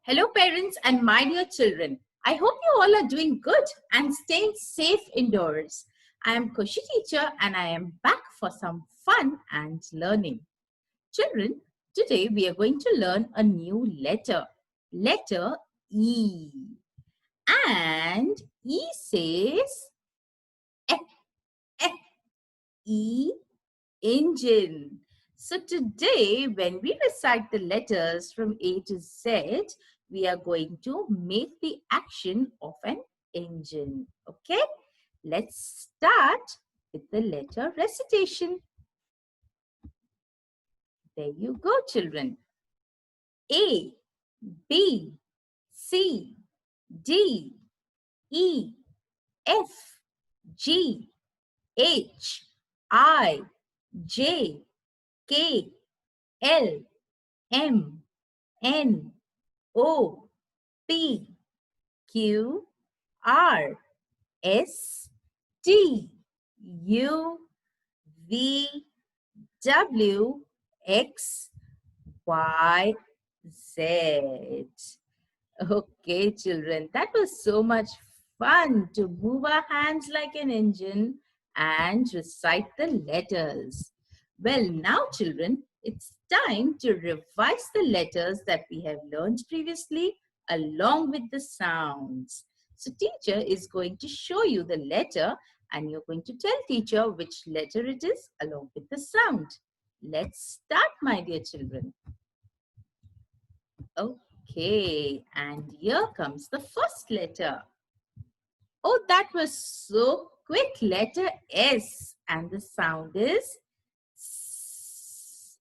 Hello, parents and my dear children. I hope you all are doing good and staying safe indoors. I am Kushi teacher and I am back for some fun and learning. Children, today we are going to learn a new letter. Letter E. And E says eh, eh, E, engine. So today, when we recite the letters from A to Z, we are going to make the action of an engine. Okay? Let's start with the letter recitation. There you go, children. A, B, C, D, E, F, G, H, I, J, K, L, M, N, O, P, Q, R, S, T, U, V, W, X, Y, Z. Okay, children, that was so much fun to move our hands like an engine and recite the letters. Well, now, children, it's time to revise the letters that we have learned previously along with the sounds. So, teacher is going to show you the letter and you're going to tell teacher which letter it is along with the sound. Let's start, my dear children. Okay, and here comes the first letter. Oh, that was so quick. Letter S, and the sound is S.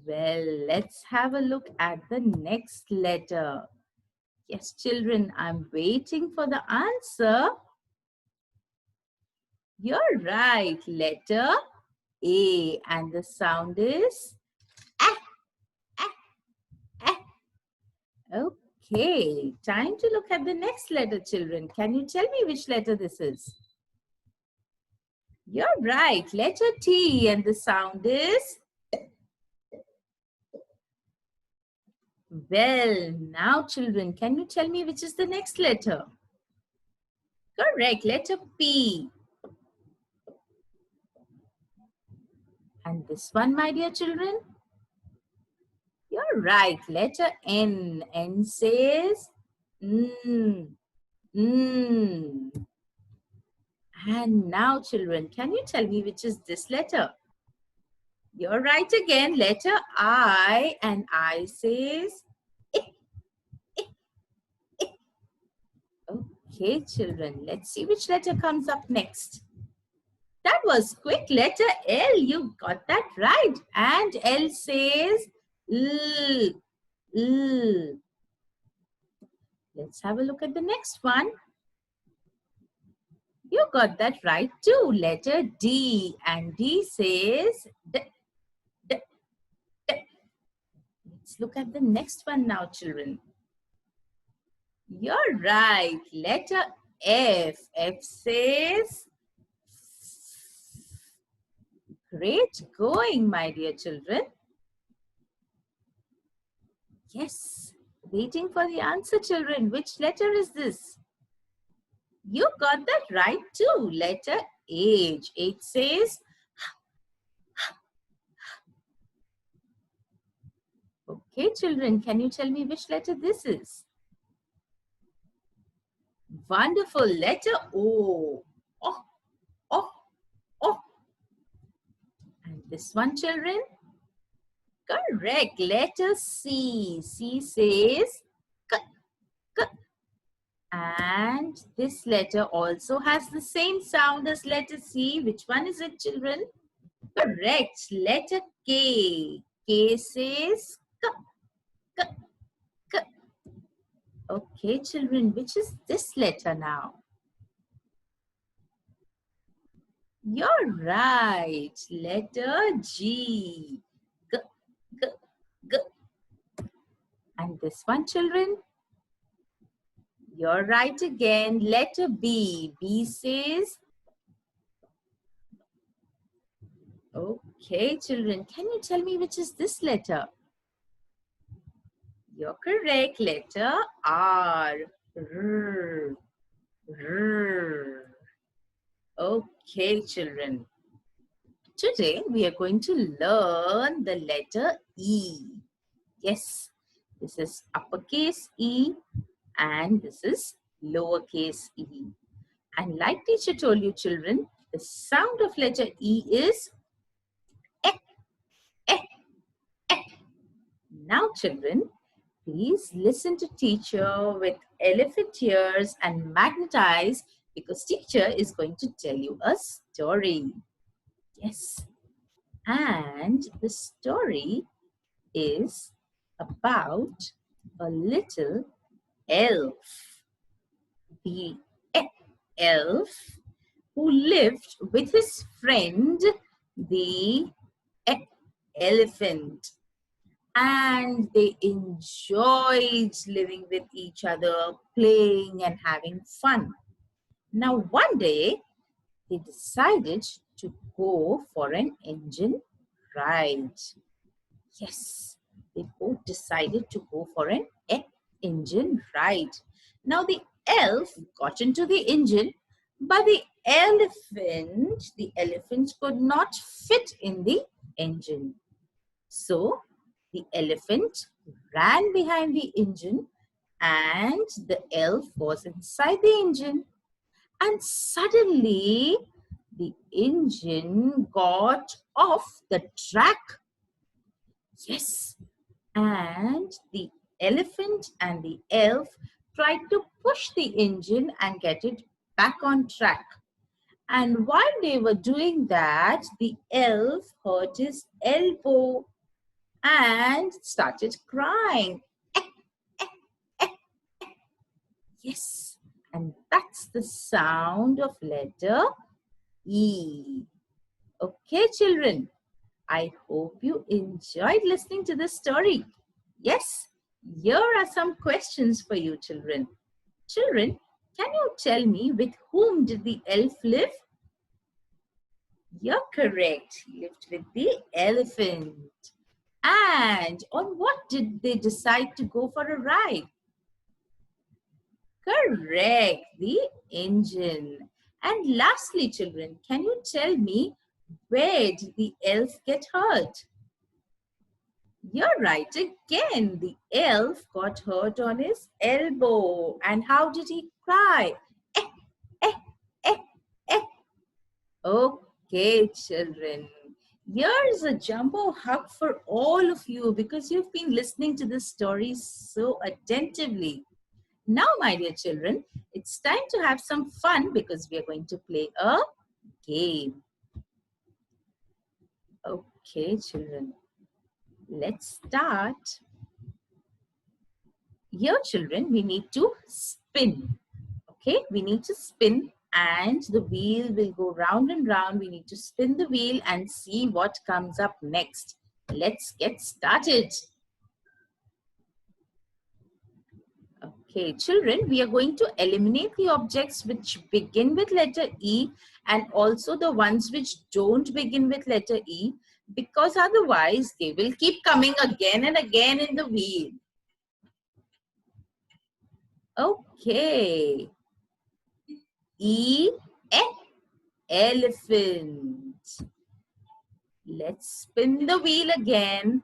Well, let's have a look at the next letter. Yes, children, I'm waiting for the answer. You're right. Letter A, and the sound is A. Okay, time to look at the next letter, children. Can you tell me which letter this is? You're right, letter T, and the sound is? Well, now, children, can you tell me which is the next letter? Correct, letter P. And this one, my dear children? You're right, letter N. N says And now, children, can you tell me which is this letter? You're right again, letter I, and I says Okay, children, let's see which letter comes up next. That was quick, letter L. You got that right. And L says L. L. Let's have a look at the next one. You got that right too. Letter D. And D says D. D. D. Let's look at the next one now, children. You're right. Letter F. F says Great going, my dear children. Yes, waiting for the answer, children. Which letter is this? You got that right too. Letter H. H says Okay, children, can you tell me which letter this is? Wonderful. Letter O. Oh, oh, oh. And this one, children? Correct. Letter C. C says K, K. And this letter also has the same sound as letter C. Which one is it, children? Correct. Letter K. K says K, K, K. Okay, children, which is this letter now? You're right. Letter G. G, G, G. And this one, children? You're right again. Letter B. B says? Okay, children, can you tell me which is this letter? You're correct. Letter R. R. R. Okay, children. Today we are going to learn the letter E. Yes, this is uppercase E and this is lowercase e. And like teacher told you, children, the sound of letter E is eh, eh, eh. Now, children, please listen to teacher with elephant ears and magnetize because teacher is going to tell you a story. Yes. And the story is about a little elf. The elf who lived with his friend, the elephant. And they enjoyed living with each other, playing and having fun. Now, one day, they decided to go for an engine ride. Yes, they both decided to go for an engine ride. Now, the elf got into the engine, but the elephant could not fit in the engine. So, the elephant ran behind the engine and the elf was inside the engine. And suddenly, the engine got off the track. Yes. And the elephant and the elf tried to push the engine and get it back on track. And while they were doing that, the elf hurt his elbow and started crying. Yes, and that's the sound of letter E. Okay, children, I hope you enjoyed listening to this story. Yes, here are some questions for you, children. Children, can you tell me with whom did the elf live? You're correct. He lived with the elephant. And on what did they decide to go for a ride? Correct, the engine. And lastly, children, can you tell me where did the elf get hurt? You're right again. The elf got hurt on his elbow. And how did he cry? Eh, eh, eh, eh. Okay, children. Here's a jumbo hug for all of you because you've been listening to this story so attentively. Now, my dear children, it's time to have some fun because we are going to play a game. Okay, children, let's start. Here, children, we need to spin. Okay, we need to spin and the wheel will go round and round. We need to spin the wheel and see what comes up next. Let's get started. Okay, children, we are going to eliminate the objects which begin with letter E and also the ones which don't begin with letter E because otherwise they will keep coming again and again in the wheel. Okay. E, elephant. Let's spin the wheel again.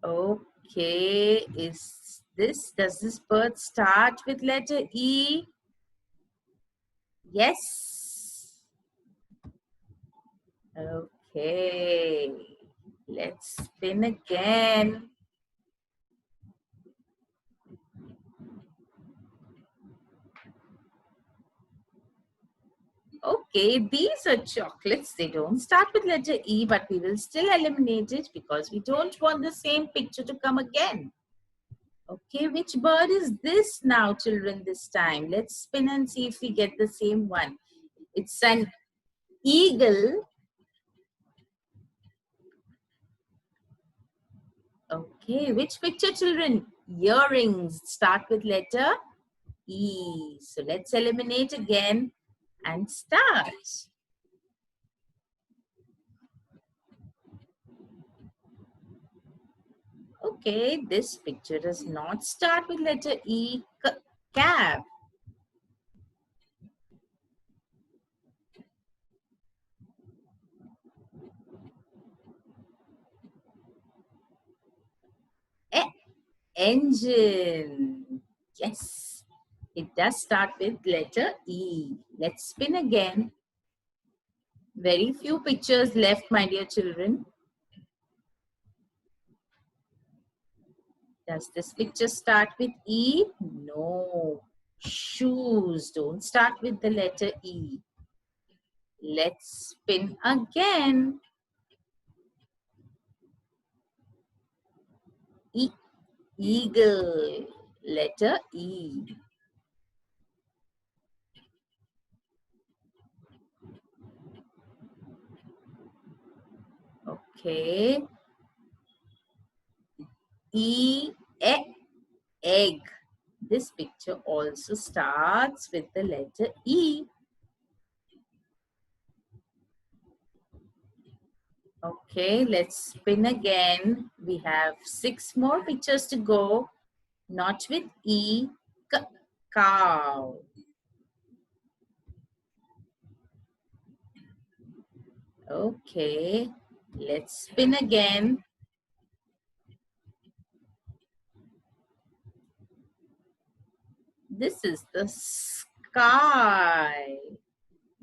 Okay, does this bird start with letter E? Yes. Okay, let's spin again. Okay, these are chocolates. They don't start with letter E, but we will still eliminate it because we don't want the same picture to come again. Okay, which bird is this now, children, this time? Let's spin and see if we get the same one. It's an eagle. Okay, which picture, children? Earrings start with letter E. So let's eliminate again. and start. Okay, this picture does not start with letter E, cab. Engine. Yes, it does start with letter E. Let's spin again. Very few pictures left, my dear children. Does this picture start with E? No. Shoes don't start with the letter E. Let's spin again. Eagle. Letter E. Okay. Egg. This picture also starts with the letter E. Okay, let's spin again. We have 6 more pictures to go. Not with E, cow. Okay, let's spin again. This is the sky.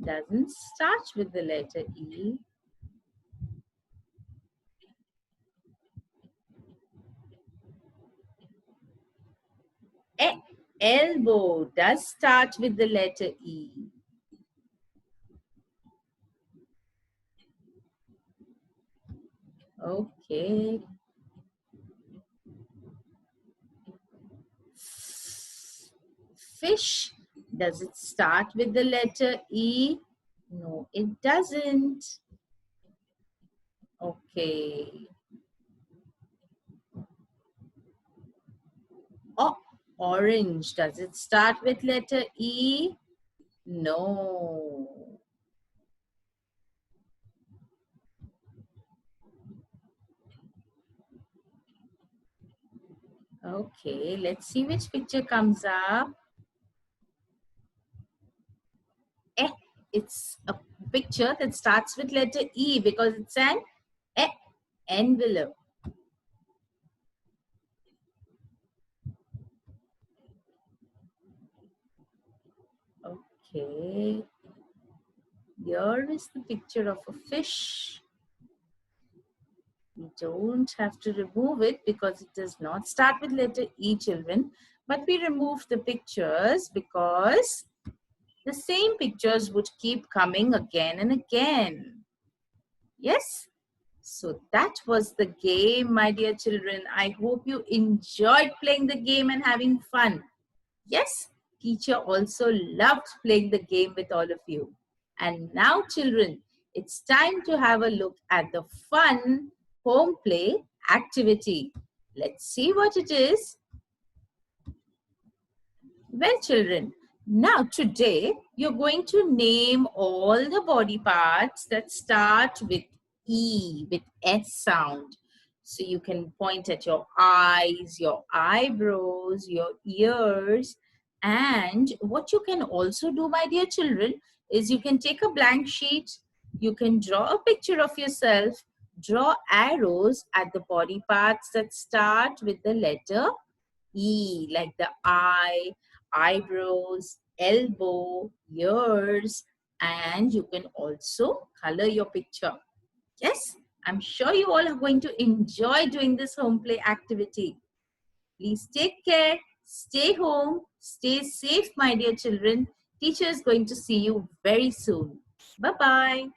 Doesn't start with the letter E. Elbow does start with the letter E. Okay. Fish, does it start with the letter E? No, it doesn't. Okay. Oh, orange, does it start with letter E? No. Okay, let's see which picture comes up. It's a picture that starts with letter E because it's an envelope. Okay. Here is the picture of a fish. We don't have to remove it because it does not start with letter E, children. But we remove the pictures because the same pictures would keep coming again and again. Yes? So that was the game, my dear children. I hope you enjoyed playing the game and having fun. Yes, teacher also loved playing the game with all of you. And now, children, it's time to have a look at the fun home play activity. Let's see what it is. Well, children, now today you're going to name all the body parts that start with E, with S sound. So you can point at your eyes, your eyebrows, your ears. And what you can also do, my dear children, is you can take a blank sheet, you can draw a picture of yourself, draw arrows at the body parts that start with the letter E, like the eye, eyebrows, elbow, ears, and you can also color your picture. Yes, I'm sure you all are going to enjoy doing this home play activity. Please take care, stay home, stay safe, my dear children. Teacher is going to see you very soon. Bye-bye.